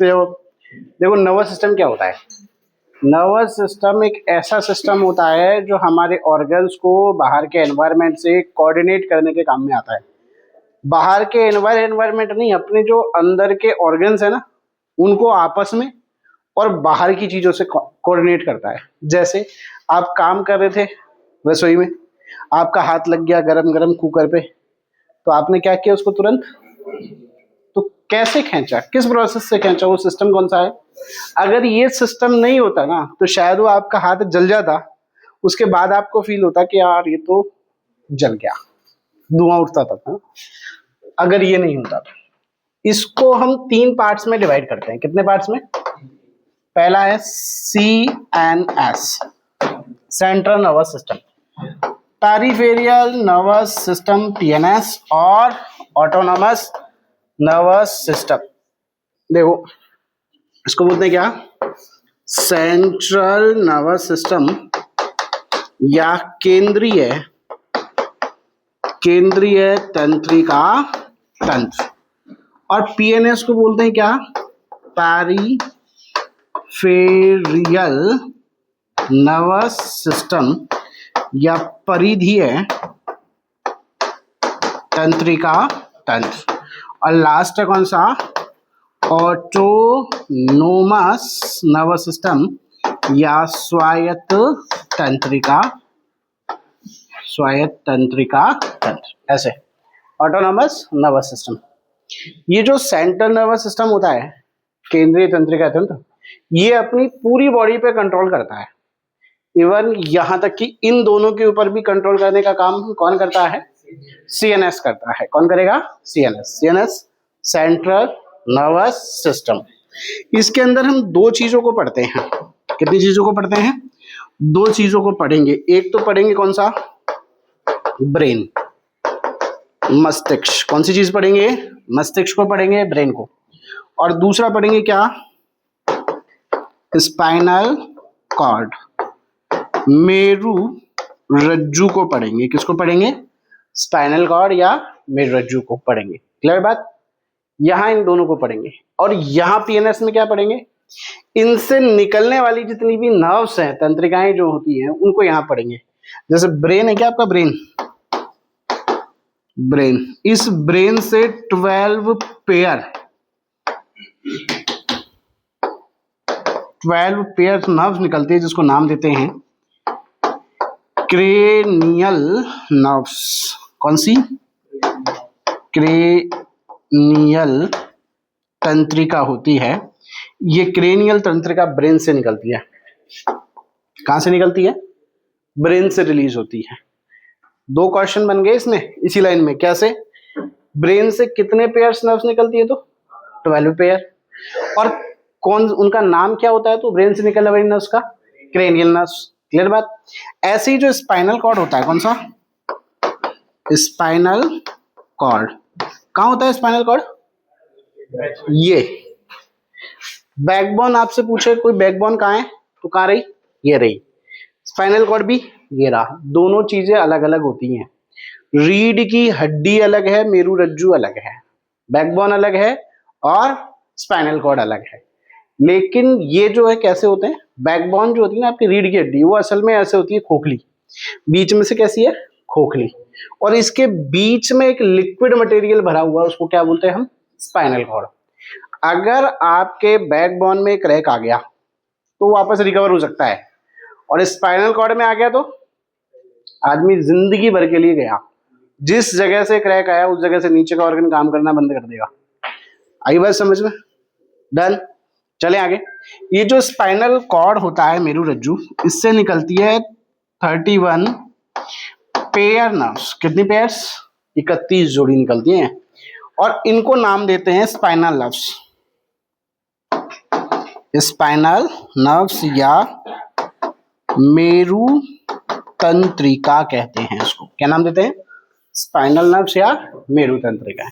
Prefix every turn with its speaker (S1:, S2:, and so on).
S1: तो देखो nervous system क्या होता है। नर्वस सिस्टम एक ऐसा सिस्टम होता है जो हमारे ऑर्गन्स को बाहर के एनवायरनमेंट से कोऑर्डिनेट करने के काम में आता है। बाहर के एनवायरनमेंट नहीं, अपने जो अंदर के ऑर्गन्स है ना, उनको आपस में और बाहर की चीजों से कोऑर्डिनेट करता है। जैसे आप काम कर रहे थे रसोई में, आपका हाथ लग गया गरम गरम कुकर पे, तो आपने क्या किया उसको तुरंत, तो कैसे खींचा, किस प्रोसेस से खींचा, वो सिस्टम कौन सा है। अगर ये सिस्टम नहीं होता ना तो शायद वो आपका हाथ जल जाता, उसके बाद आपको फील होता कि यार ये तो जल गया, धुआं उठता था। अगर ये नहीं होता तो इसको हम 3 पार्ट्स में डिवाइड करते हैं। कितने पार्ट्स में? पहला है CNS, central nervous system, peripheral nervous system PNS, और ऑटोनॉमस नर्वस सिस्टम। देखो इसको बोलते हैं क्या, सेंट्रल नर्वस सिस्टम या केंद्रीय तंत्रिका तंत्र, और PNS को बोलते हैं क्या, पेरिफेरल नर्वस सिस्टम या परिधीय तंत्रिका तंत्र, और लास्ट है कौन सा, ऑटोनोमस नर्वस सिस्टम या स्वायत्त तंत्रिका तंत्र। ऐसे ऑटोनोमस नर्वस सिस्टम। ये जो सेंट्रल नर्वस सिस्टम होता है, केंद्रीय तंत्रिका तंत्र, ये अपनी पूरी बॉडी पे कंट्रोल करता है। इवन यहां तक कि इन दोनों के ऊपर भी कंट्रोल करने का काम कौन करता है, CNS करता है। कौन करेगा, CNS, सेंट्रल नर्वस सिस्टम। इसके अंदर हम 2 चीजों को पढ़ते हैं। कितनी चीजों को पढ़ते हैं? 2 चीजों को पढ़ेंगे। एक तो पढ़ेंगे कौन सा, ब्रेन, मस्तिष्क। कौन सी चीज पढ़ेंगे, मस्तिष्क को पढ़ेंगे, ब्रेन को। और दूसरा पढ़ेंगे क्या, स्पाइनल कॉर्ड, मेरु रज्जु को पढ़ेंगे। किसको पढ़ेंगे, स्पाइनल कॉर्ड या मेरु रज्जु को पढ़ेंगे। क्लियर बात? यहां इन दोनों को पढ़ेंगे। और यहां PNS में क्या पढ़ेंगे, इनसे निकलने वाली जितनी भी नर्व्स हैं, तंत्रिकाएं जो होती हैं, उनको यहां पढ़ेंगे। जैसे ब्रेन है क्या आपका, ब्रेन, इस ब्रेन से 12 पेयर नर्व्स निकलती है, जिसको नाम देते हैं क्रेनियल नर्व्स। कौन सी, क्रेनियल तंत्रिका होती है। ये क्रेनियल तंत्रिका ब्रेन से निकलती है। कहां से निकलती है, ब्रेन से रिलीज होती है। 2 क्वेश्चन बन गए इसमें इसी लाइन में। कैसे, ब्रेन से कितने पेयर्स नर्व्स निकलती है, तो 12 पेयर। और कौन, उनका नाम क्या होता है, तो ब्रेन से निकलने वाली नर्व्स का क्रेनियल नर्व्स। क्लियर बात? ऐसे ही जो स्पाइनल कॉर्ड होता है, कौन सा, स्पाइनल कॉर्ड, कहां होता है स्पाइनल कॉर्ड, ये। बैकबोन आपसे पूछे कोई, बैकबोन कहां है, तो कहां रही, ये रही। स्पाइनल कॉर्ड भी ये रहा। दोनों चीजें अलग अलग होती हैं। रीढ़ की हड्डी अलग है, मेरु रज्जु अलग है, बैकबोन अलग है, और स्पाइनल कॉर्ड अलग है। लेकिन ये जो है कैसे होते हैं, बैकबोन जो होती है ना आपकी रीढ़ की हड्डी, वो असल में ऐसे होती है खोखली, बीच में से कैसी है, खोखली, और इसके बीच में एक लिक्विड मटेरियल भरा हुआ है, उसको क्या बोलते हैं हम, स्पाइनल कॉर्ड। अगर आपके बैकबोन में क्रैक आ गया तो वापस रिकवर हो सकता है, और स्पाइनल कॉर्ड में आ गया तो आदमी जिंदगी भर के लिए गया। जिस जगह से क्रैक आया उस जगह से नीचे का ऑर्गन काम करना बंद कर देगा। आई बात समझ में? डन। चले आगे। ये जो स्पाइनल कॉर्ड होता है, मेरु रज्जु, इससे निकलती है 31 पेयर नर्व्स। कितनी पेयर्स? 31 जोड़ी निकलती हैं, और इनको नाम देते हैं स्पाइनल नर्व्स। स्पाइनल नर्व्स या मेरु तंत्रिका कहते हैं इसको। क्या नाम देते हैं? स्पाइनल नर्व्स या मेरु तंत्रिका।